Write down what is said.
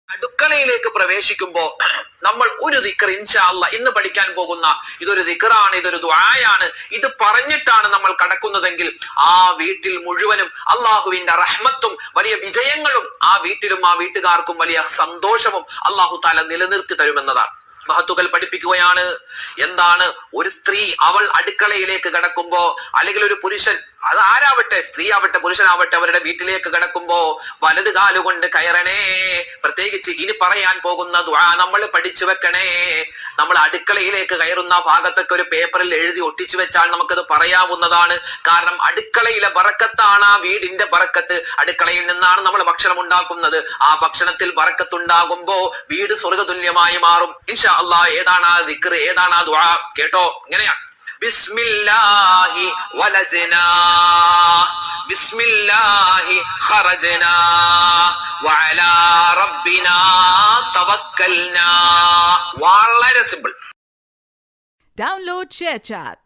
അടുക്കളയിലേക്ക് പ്രവേശിക്കുമ്പോ നമ്മൾ ഒരു ദിക്ർ ഇൻഷാ അല്ലാഹ് ഇന്ന് പഠിക്കാൻ പോകുന്ന ഇതൊരു ദിക്റാണ്, ഇതൊരു ദുആയാണ്. ഇത് പറഞ്ഞിട്ടാണ് നമ്മൾ കടക്കുന്നതെങ്കിൽ ആ വീട്ടിൽ മുഴുവനും അള്ളാഹുവിന്റെ റഹ്മത്തും വലിയ വിജയങ്ങളും ആ വീട്ടിലും ആ വീട്ടുകാർക്കും വലിയ സന്തോഷവും അള്ളാഹു തആല നിലനിർത്തി തരുമെന്നതാണ്. മഹത്തുക്കൾ പഠിപ്പിക്കുകയാണ്. എന്താണ് ഒരു സ്ത്രീ അവൾ അടുക്കളയിലേക്ക് കടക്കുമ്പോ, അല്ലെങ്കിൽ ഒരു പുരുഷൻ, അത് ആരാവട്ടെ, സ്ത്രീ ആവട്ടെ പുരുഷനാവട്ടെ, അവരുടെ വീട്ടിലേക്ക് കടക്കുമ്പോ വലത് കാലുകൊണ്ട് കയറണേ. പ്രത്യേകിച്ച് ഇനി പറയാൻ പോകുന്ന ദുആ നമ്മൾ പഠിച്ചു വെക്കണേ. നമ്മൾ അടുക്കളയിലേക്ക് കയറുന്ന ഭാഗത്തൊക്കെ ഒരു പേപ്പറിൽ എഴുതി ഒട്ടിച്ചു വെച്ചാൽ നമുക്കത് പറയാവുന്നതാണ്. കാരണം അടുക്കളയിലെ ബറക്കത്താണ് ആ വീടിന്റെ ബറക്കത്ത്. അടുക്കളയിൽ നിന്നാണ് നമ്മൾ ഭക്ഷണം ഉണ്ടാക്കുന്നത്. ആ ഭക്ഷണത്തിൽ ബറക്കത്തുണ്ടാകുമ്പോ വീട് സ്വർഗ്ഗതുല്യമായി മാറും. ഇൻഷാ അല്ലാഹ് ഏതാണ് ആ ദിക്ർ, ഏതാണ് ആ ദുആ? കേട്ടോ, ഇങ്ങനെയാണ്: ബിസ്മില്ലാഹി വലജ്നാ ബിസ്മില്ലാഹി ഖറജ്നാ വഅലാ റബ്ബിനാ തവക്കൽനാ. വളരെ സിമ്പിൾ. Download ShareChat.